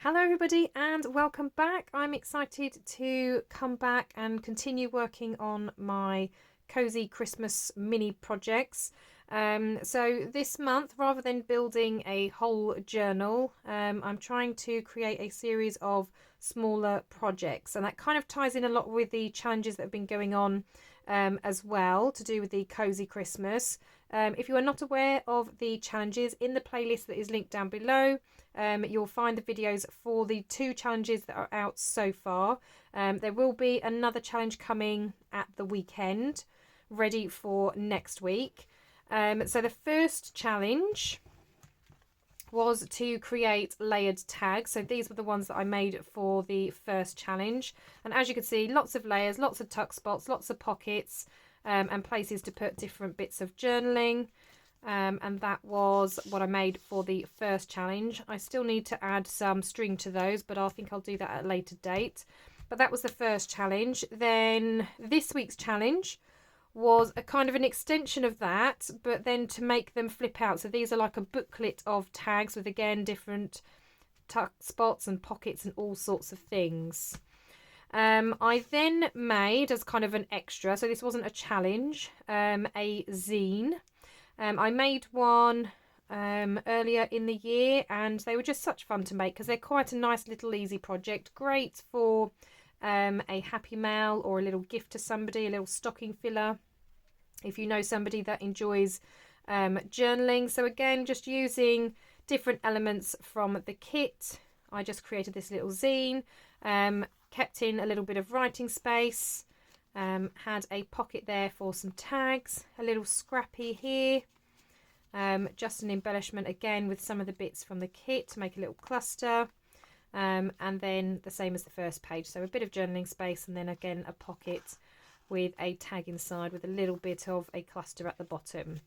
Hello everybody and welcome back. I'm excited to come back and continue working on my cozy Christmas mini projects. So this month, rather than building a whole journal, I'm trying to create a series of smaller projects, and that kind of ties in a lot with the challenges that have been going on as well, to do with the cozy Christmas. If you are not aware of the challenges, in the playlist that is linked down below, you'll find the videos for the 2 challenges that are out so far. There will be another challenge coming at the weekend, ready for next week. So the first challenge was to create layered tags. So these were the ones that I made for the first challenge. And as you can see, lots of layers, lots of tuck spots, lots of pockets, and places to put different bits of journaling. And that was what I made for the first challenge. I still need to add some string to those, but I think I'll do that at a later date. But that was the first challenge. Then this week's challenge was a kind of an extension of that, but then to make them flip out. So these are like a booklet of tags with, again, different tuck spots and pockets and all sorts of things. I then made, as kind of an extra, so this wasn't a challenge, a zine. I made one earlier in the year, and they were just such fun to make because they're quite a nice little easy project. Great for a happy mail or a little gift to somebody, a little stocking filler if you know somebody that enjoys journaling. So again, just using different elements from the kit, I just created this little zine, kept in a little bit of writing space, had a pocket there for some tags, a little scrappy here, just an embellishment again with some of the bits from the kit to make a little cluster, and then the same as the first page, so a bit of journaling space and then again a pocket with a tag inside with a little bit of a cluster at the bottom.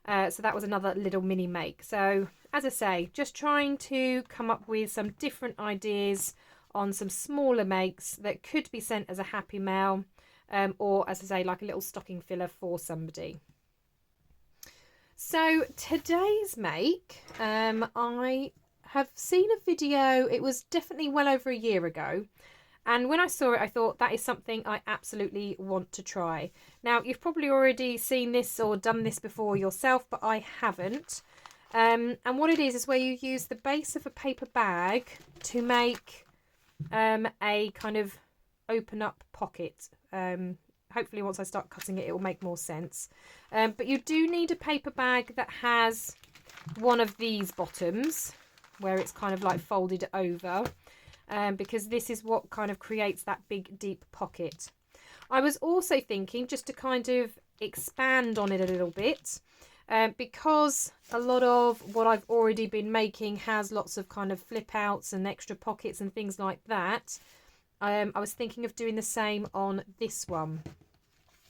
So that was another little mini make. So as I say, just trying to come up with some different ideas on some smaller makes that could be sent as a happy mail, or as I say, like a little stocking filler for somebody. So today's make, I have seen a video, it was definitely well over a year ago, and when I saw it I thought that is something I absolutely want to try. Now you've probably already seen this or done this before yourself, but I haven't. And what it is where you use the base of a paper bag to make a kind of open up pocket. Hopefully once I start cutting it, it will make more sense. But you do need a paper bag that has one of these bottoms where it's kind of like folded over, because this is what kind of creates that big deep pocket. I was also thinking just to kind of expand on it a little bit, because a lot of what I've already been making has lots of kind of flip outs and extra pockets and things like that. I was thinking of doing the same on this one.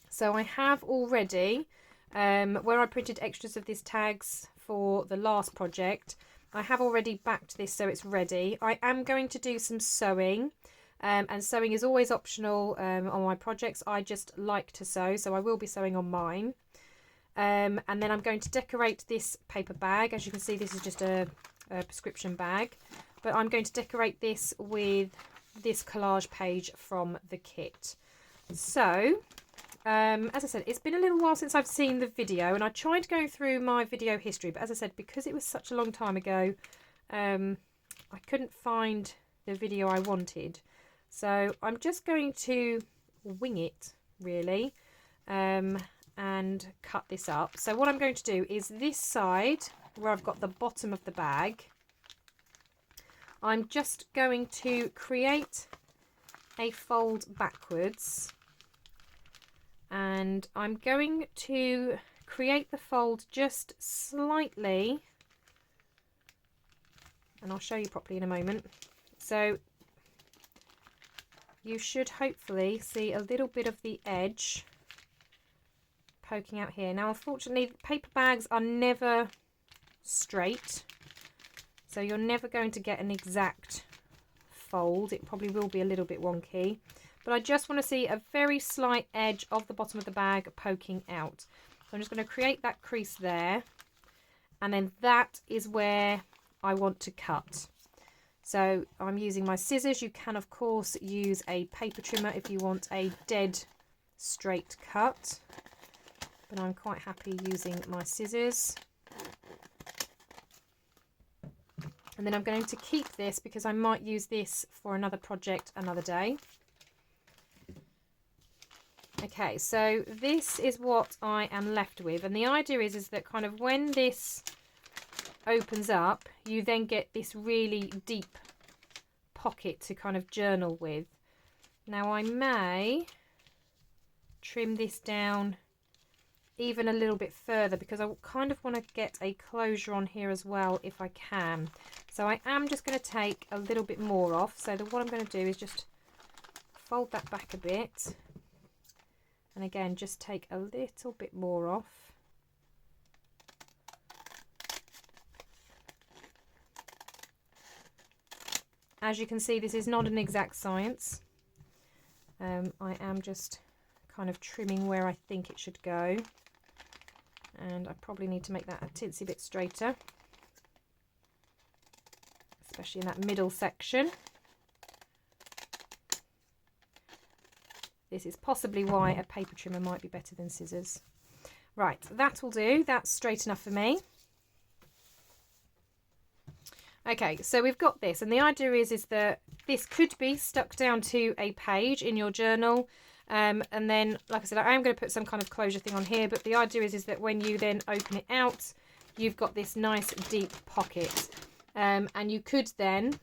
So I have already, where I printed extras of these tags for the last project, I have already backed this so it's ready. I am going to do some sewing, and sewing is always optional on my projects. I just like to sew, so I will be sewing on mine. And then I'm going to decorate this paper bag. As you can see, this is just a prescription bag, but I'm going to decorate this with this collage page from the kit. So as I said, it's been a little while since I've seen the video, and I tried going through my video history, but as I said, because it was such a long time ago, I couldn't find the video I wanted. So I'm just going to wing it really, and cut this up. So what I'm going to do is this side where I've got the bottom of the bag, I'm just going to create a fold backwards, and I'm going to create the fold just slightly, and I'll show you properly in a moment. So you should hopefully see a little bit of the edge poking out here. Now unfortunately paper bags are never straight, so you're never going to get an exact fold. It probably will be a little bit wonky, but I just want to see a very slight edge of the bottom of the bag poking out. So I'm just going to create that crease there, and then that is where I want to cut. So I'm using my scissors. You can of course use a paper trimmer if you want a dead straight cut, but I'm quite happy using my scissors. And then I'm going to keep this because I might use this for another project another day. Okay, so this is what I am left with, and the idea is that kind of when this opens up, you then get this really deep pocket to kind of journal with. Now I may trim this down even a little bit further because I kind of want to get a closure on here as well if I can. So I am just going to take a little bit more off. So what I'm going to do is just fold that back a bit, and again just take a little bit more off. As you can see, this is not an exact science. I am just kind of trimming where I think it should go, and I probably need to make that a tinsy bit straighter, especially in that middle section. This is possibly why a paper trimmer might be better than scissors. Right, that will do. That's straight enough for me. Okay, so we've got this, and the idea is that this could be stuck down to a page in your journal, and then, like I said, I am going to put some kind of closure thing on here, but the idea is that when you then open it out, you've got this nice deep pocket, and you could then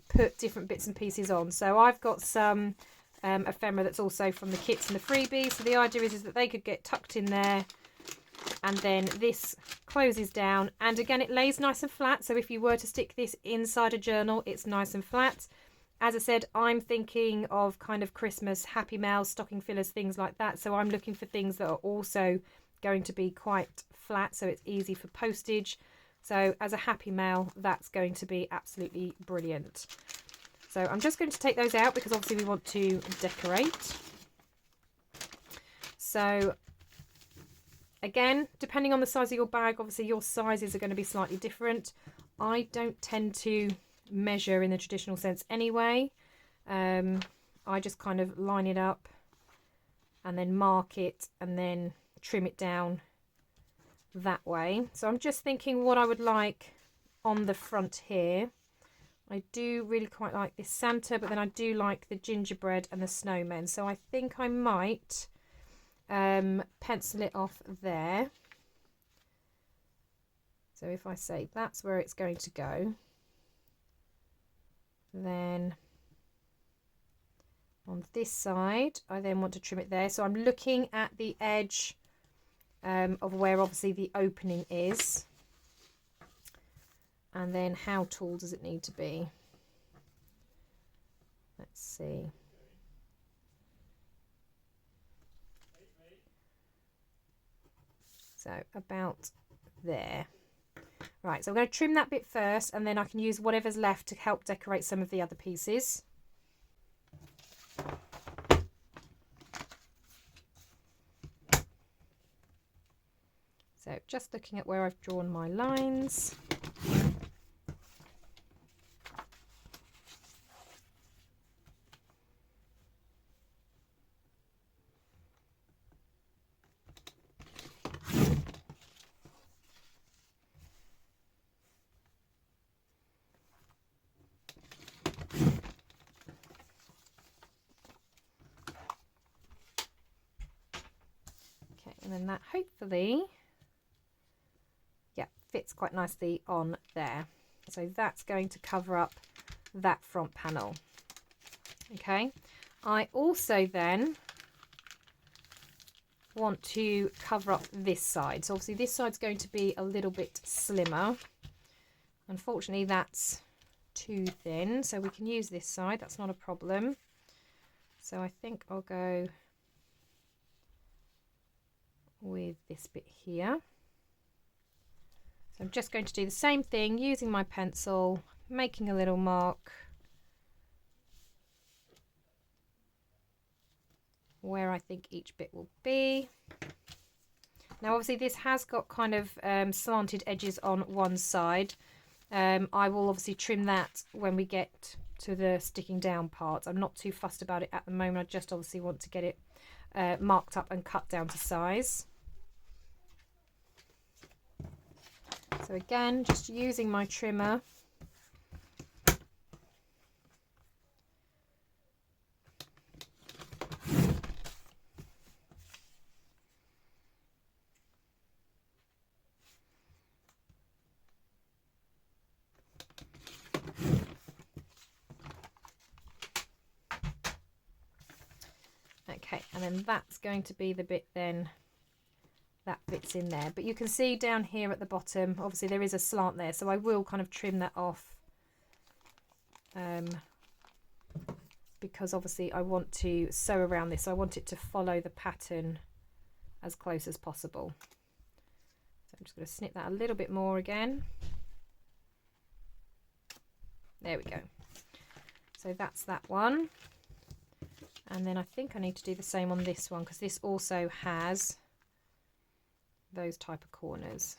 put different bits and pieces on. So I've got some ephemera that's also from the kits and the freebies, so the idea is that they could get tucked in there, and then this closes down, and again it lays nice and flat, so if you were to stick this inside a journal, it's nice and flat. As I said, I'm thinking of kind of Christmas happy mail, stocking fillers, things like that, so I'm looking for things that are also going to be quite flat so it's easy for postage. So as a happy mail, that's going to be absolutely brilliant. So I'm just going to take those out because obviously we want to decorate. So again, depending on the size of your bag, obviously your sizes are going to be slightly different. I don't tend to measure in the traditional sense anyway. I just kind of line it up and then mark it and then trim it down that way. So I'm just thinking what I would like on the front here. I do really quite like this Santa, but then I do like the gingerbread and the snowmen. So I think I might pencil it off there. So if I say that's where it's going to go, then on this side I then want to trim it there. So I'm looking at the edge of where obviously the opening is, and then how tall does it need to be? Let's see. So about there. Right, so I'm going to trim that bit first, and then I can use whatever's left to help decorate some of the other pieces. So just looking at where I've drawn my lines. And then that hopefully, yeah, fits quite nicely on there. So that's going to cover up that front panel. Okay, I also then want to cover up this side. So obviously this side's going to be a little bit slimmer. Unfortunately, that's too thin, so we can use this side. That's not a problem. So I think I'll go with this bit here. So I'm just going to do the same thing using my pencil, making a little mark where I think each bit will be. Now obviously this has got kind of slanted edges on one side, I will obviously trim that when we get to the sticking down part. I'm not too fussed about it at the moment. I just obviously want to get it marked up and cut down to size. So again, just using my trimmer. Okay, and then that's going to be the bit then that fits in there. But you can see down here at the bottom, obviously there is a slant there, so I will kind of trim that off because obviously I want to sew around this. So I want it to follow the pattern as close as possible. So I'm just going to snip that a little bit more again. There we go. So that's that one. And then I think I need to do the same on this one because this also has those type of corners.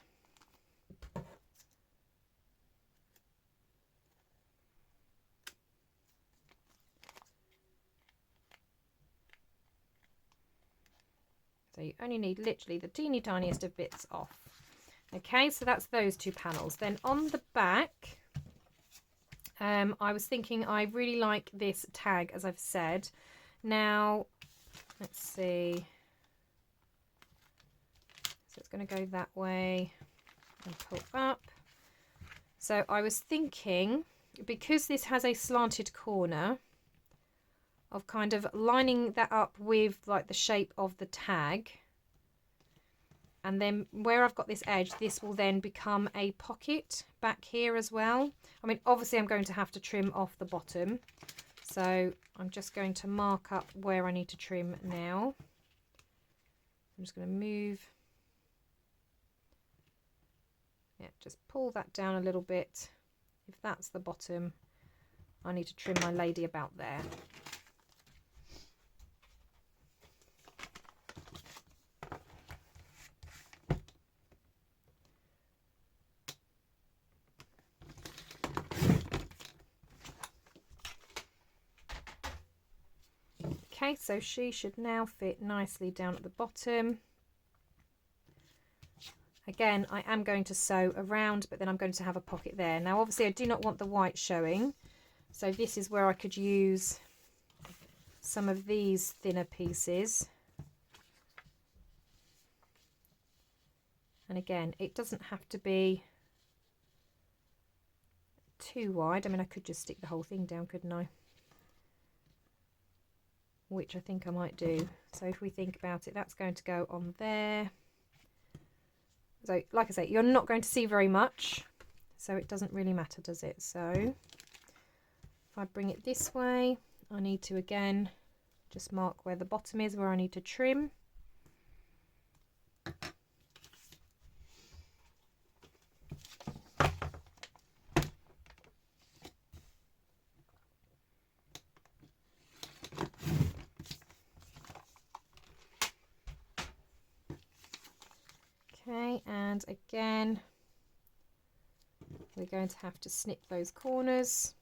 So you only need literally the teeny tiniest of bits off. Okay, so that's those two panels. Then on the back, I was thinking I really like this tag, as I've said. Now, let's see. So it's going to go that way and pull up. So I was thinking, because this has a slanted corner, of kind of lining that up with like the shape of the tag. And then where I've got this edge, this will then become a pocket back here as well. I mean, obviously I'm going to have to trim off the bottom. So I'm just going to mark up where I need to trim now. I'm just going to move. Yeah, just pull that down a little bit. If that's the bottom, I need to trim my lady about there. Okay, so she should now fit nicely down at the bottom. Again, I am going to sew around, but then I'm going to have a pocket there. Now, obviously, I do not want the white showing. So this is where I could use some of these thinner pieces. And again, it doesn't have to be too wide. I mean, I could just stick the whole thing down, couldn't I? Which I think I might do. So if we think about it, that's going to go on there. So like I say, you're not going to see very much, so it doesn't really matter, does it? So if I bring it this way, I need to again just mark where the bottom is, where I need to trim. Okay, and again, we're going to have to snip those corners.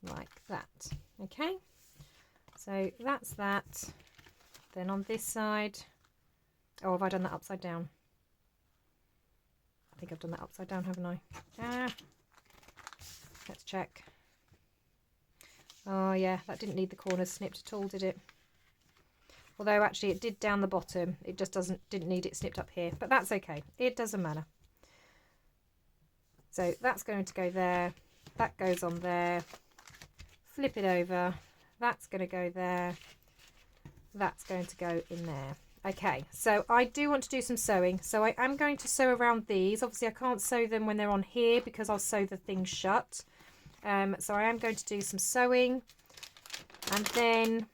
Like that. Okay, so that's that. Then on this side, oh, have I done that upside down? I think I've done that upside down, haven't I? Let's check. Oh yeah, that didn't need the corners snipped at all, did it? Although actually it did down the bottom. It just didn't need it snipped up here, but that's okay. It doesn't matter. So that's going to go there. That goes on there. Flip it over. That's going to go there. That's going to go in there. Okay, so I do want to do some sewing. So I am going to sew around these. Obviously I can't sew them when they're on here because I'll sew the thing shut. So I am going to do some sewing, and then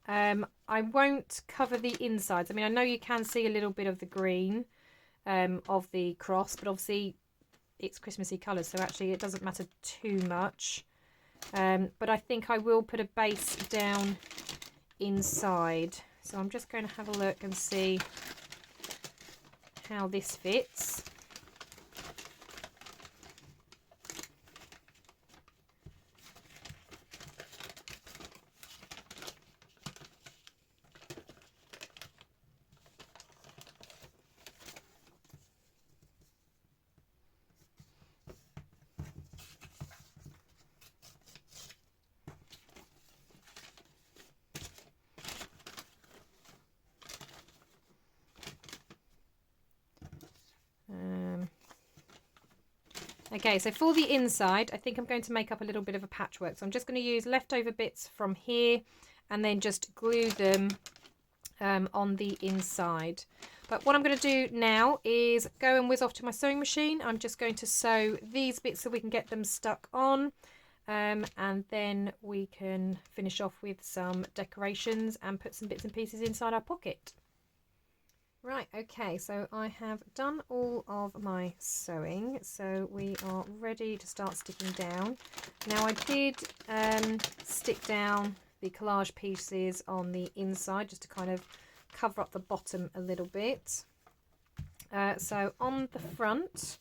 I won't cover the insides. I mean, I know you can see a little bit of the green of the cross, but obviously it's Christmassy colours, so actually it doesn't matter too much. but I think I will put a base down inside. So I'm just going to have a look and see how this fits. Okay, so for the inside, I think I'm going to make up a little bit of a patchwork. So I'm just going to use leftover bits from here and then just glue them on the inside. But what I'm going to do now is go and whiz off to my sewing machine. I'm just going to sew these bits so we can get them stuck on. And then we can finish off with some decorations and put some bits and pieces inside our pocket. Right, okay, so I have done all of my sewing, so we are ready to start sticking down. Now I did stick down the collage pieces on the inside just to kind of cover up the bottom a little bit. So on the front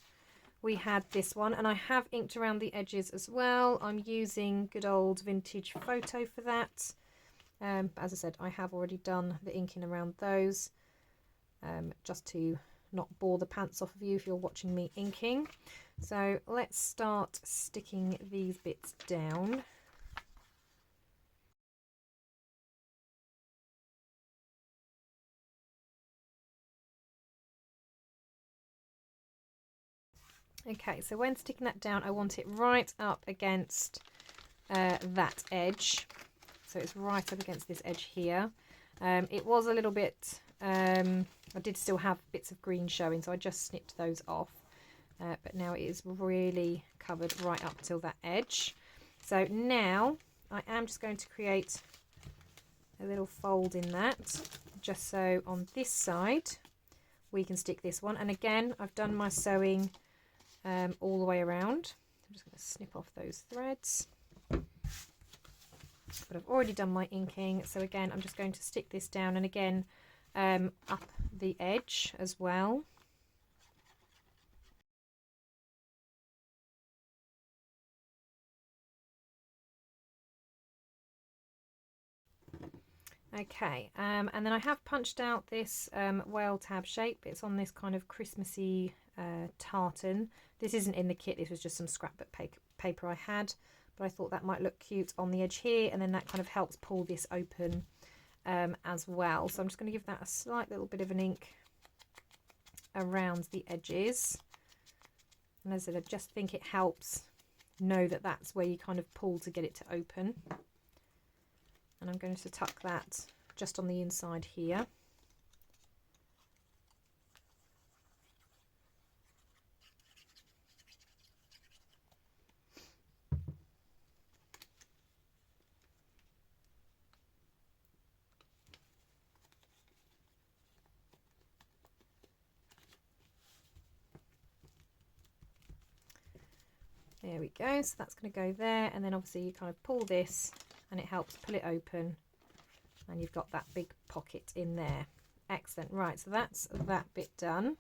we had this one, and I have inked around the edges as well. I'm using good old vintage photo for that. As I said, I have already done the inking around those. Just to not bore the pants off of you if you're watching me inking. So let's start sticking these bits down. Okay, so when sticking that down, I want it right up against that edge. So it's right up against this edge here. It was a little bit... I did still have bits of green showing, so I just snipped those off. But now it is really covered right up till that edge. So now I am just going to create a little fold in that, just so on this side we can stick this one. And again, I've done my sewing all the way around. I'm just going to snip off those threads. But I've already done my inking, so again I'm just going to stick this down, and again up the edge as well. Okay, and then I have punched out this whale tab shape. It's on this kind of Christmassy tartan. This isn't in the kit, this was just some scrapbook paper I had, but I thought that might look cute on the edge here, and then that kind of helps pull this open as well. So I'm just going to give that a slight little bit of an ink around the edges, and as I said, I just think it helps know that that's where you kind of pull to get it to open. And I'm going to tuck that just on the inside here. There we go, so that's going to go there, and then obviously you kind of pull this and it helps pull it open, and you've got that big pocket in there. Excellent. Right, so that's that bit done.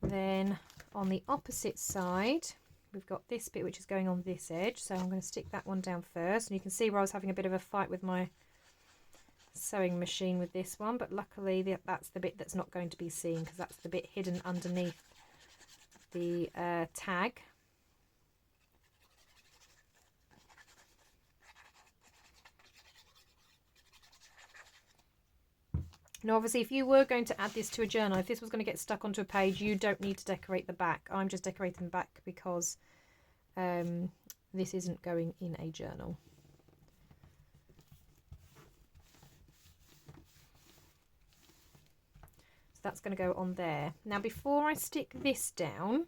Then on the opposite side we've got this bit which is going on this edge, so I'm going to stick that one down first, and you can see where I was having a bit of a fight with my sewing machine with this one, but luckily that's the bit that's not going to be seen because that's the bit hidden underneath the tag. Now obviously if you were going to add this to a journal, if this was going to get stuck onto a page, you don't need to decorate the back. I'm just decorating the back because this isn't going in a journal. So that's going to go on there. Now before I stick this down,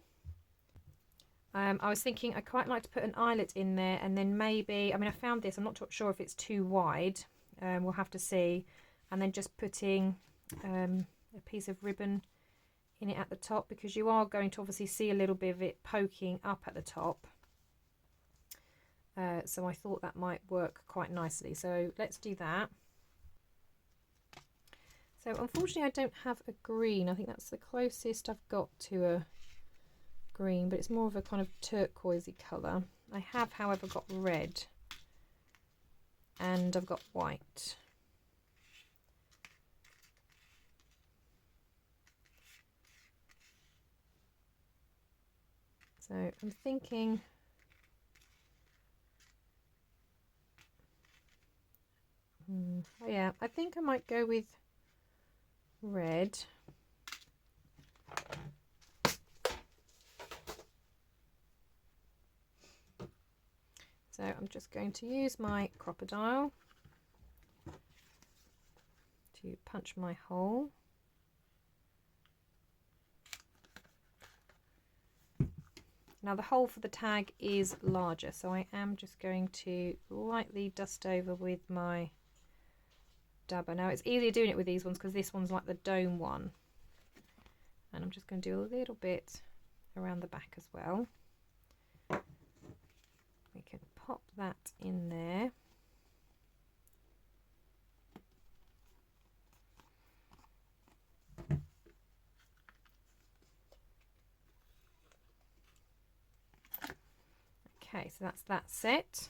I was thinking I quite like to put an eyelet in there, and then maybe, I mean I found this, I'm not sure if it's too wide, we'll have to see. And then just putting a piece of ribbon in it at the top, because you are going to obviously see a little bit of it poking up at the top. So I thought that might work quite nicely. So let's do that. So unfortunately I don't have a green. I think that's the closest I've got to a green, but it's more of a kind of turquoisey colour. I have, however, got red and I've got white. So I'm thinking oh yeah, I think I might go with red. So I'm just going to use my crocodile to punch my hole. Now the hole for the tag is larger, so I am just going to lightly dust over with my dabber. Now it's easier doing it with these ones because this one's like the dome one. And I'm just going to do a little bit around the back as well. We can pop that in there. Okay, so that's that set.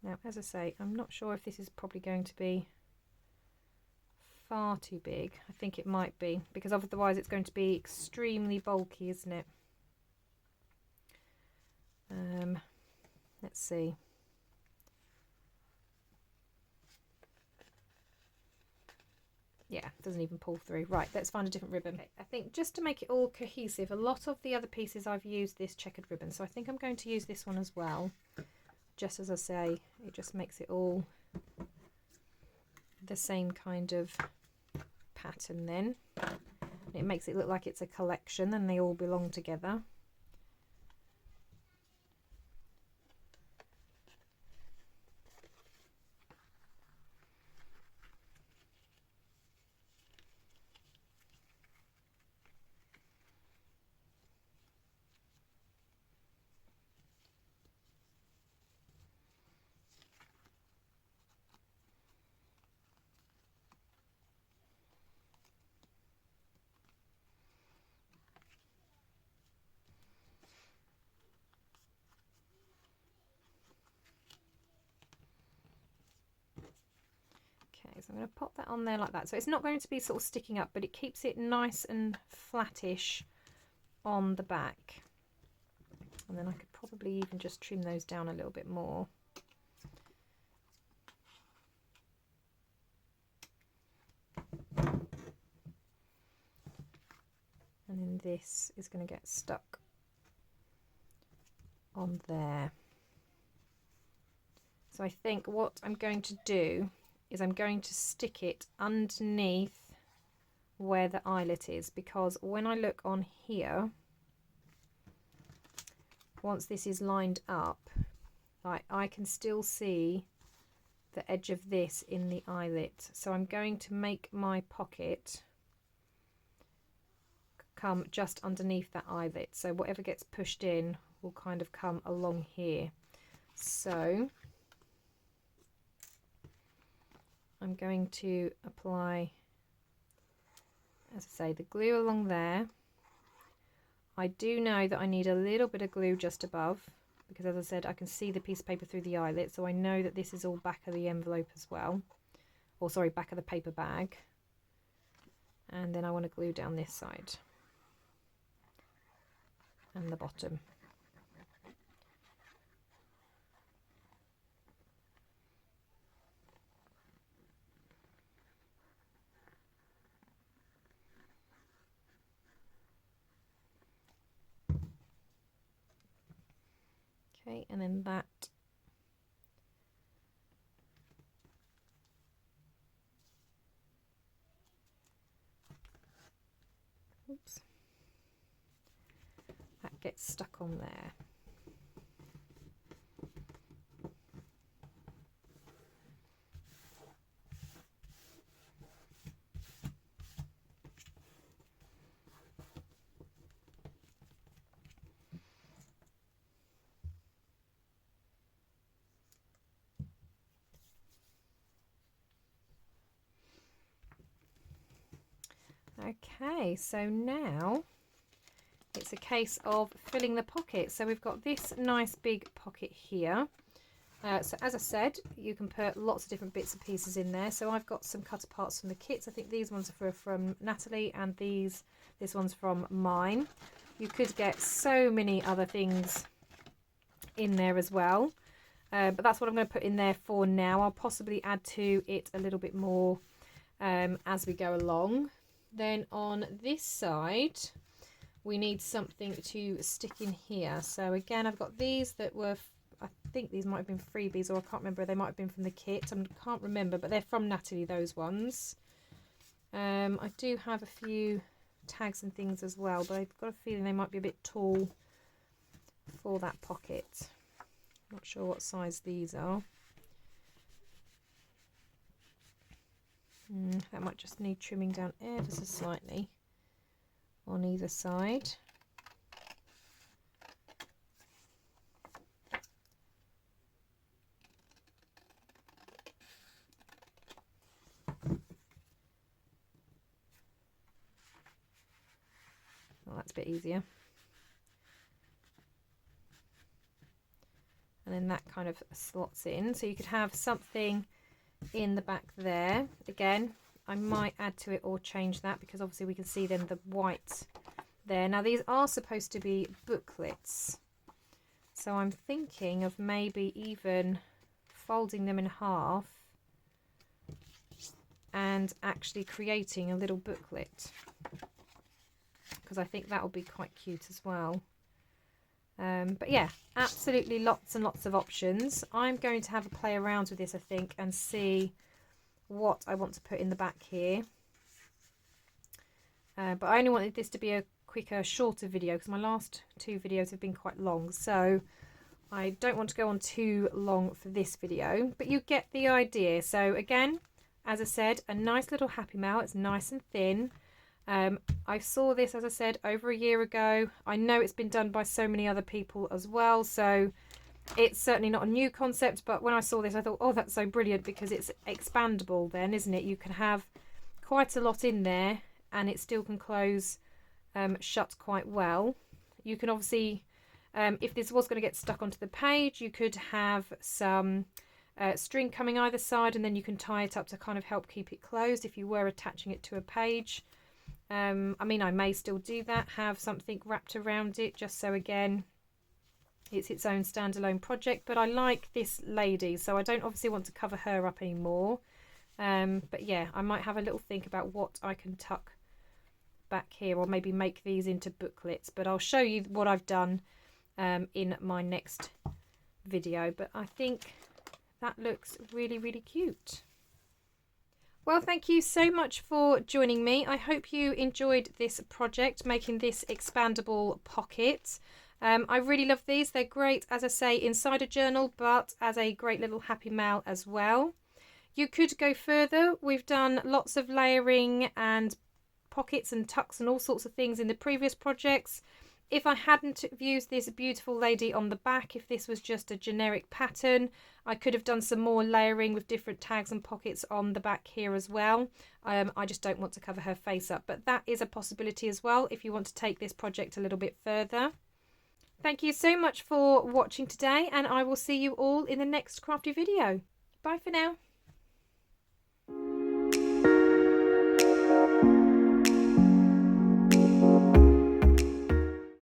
Now, as I say, I'm not sure if this is probably going to be far too big. I think it might be, because otherwise it's going to be extremely bulky, isn't it? Let's see. Yeah, doesn't even pull through. Right, let's find a different ribbon. Okay, I think just to make it all cohesive, a lot of the other pieces I've used this checkered ribbon, so I think I'm going to use this one as well. Just as I say, it just makes it all the same kind of pattern then. It makes it look like it's a collection and they all belong together. Okay, so I'm going to pop that on there like that. So it's not going to be sort of sticking up, but it keeps it nice and flattish on the back. And then I could probably even just trim those down a little bit more. And then this is going to get stuck on there. So I think what I'm going to do is I'm going to stick it underneath where the eyelet is, because when I look on here, once this is lined up, like I can still see the edge of this in the eyelet. So I'm going to make my pocket come just underneath that eyelet, so whatever gets pushed in will kind of come along here. So I'm going to apply, as I say, the glue along there. I do know that I need a little bit of glue just above, because as I said, I can see the piece of paper through the eyelet, so I know that this is all back of the envelope as well, or sorry, back of the paper bag. And then I want to glue down this side and the bottom. Okay, and then that oops, that gets stuck on there. Okay, so now it's a case of filling the pocket. So we've got this nice big pocket here. So as I said, you can put lots of different bits and pieces in there. So I've got some cut parts from the kits. I think these ones are from Nathalie, and this one's from mine. You could get so many other things in there as well. But that's what I'm going to put in there for now. I'll possibly add to it a little bit more as we go along. Then on this side, we need something to stick in here. So again, I've got these that were, I think these might have been freebies, or I can't remember. They might have been from the kit. I can't remember, but they're from Nathalie, those ones. I do have a few tags and things as well, but I've got a feeling they might be a bit tall for that pocket. Not sure what size these are. That might just need trimming down ever so slightly on either side. Well, that's a bit easier. And then that kind of slots in, so you could have something in the back there. Again, I might add to it or change that, because obviously we can see then the white there. Now these are supposed to be booklets, so I'm thinking of maybe even folding them in half and actually creating a little booklet, because I think that will be quite cute as well. But yeah, absolutely lots and lots of options. I'm going to have a play around with this, I think, and see what I want to put in the back here. But I only wanted this to be a quicker, shorter video, because my last two videos have been quite long. So I don't want to go on too long for this video, but you get the idea. So again, as I said, a nice little Happy Mail. It's nice and thin. I saw this, as I said, over a year ago. I know it's been done by so many other people as well, so it's certainly not a new concept, but when I saw this I thought, oh, that's so brilliant, because it's expandable then, isn't it? You can have quite a lot in there and it still can close shut quite well. You can obviously, if this was going to get stuck onto the page, you could have some string coming either side, and then you can tie it up to kind of help keep it closed if you were attaching it to a page. I mean, I may still do that, have something wrapped around it, just so again it's its own standalone project. But I like this lady, so I don't obviously want to cover her up anymore. But yeah, I might have a little think about what I can tuck back here, or maybe make these into booklets, but I'll show you what I've done in my next video. But I think that looks really, really cute. Well, thank you so much for joining me. I hope you enjoyed this project, making this expandable pocket. I really love these. They're great, as I say, inside a journal, but as a great little Happy Mail as well. You could go further. We've done lots of layering and pockets and tucks and all sorts of things in the previous projects. If I hadn't used this beautiful lady on the back, if this was just a generic pattern, I could have done some more layering with different tags and pockets on the back here as well. I just don't want to cover her face up, but that is a possibility as well if you want to take this project a little bit further. Thank you so much for watching today, and I will see you all in the next crafty video. Bye for now.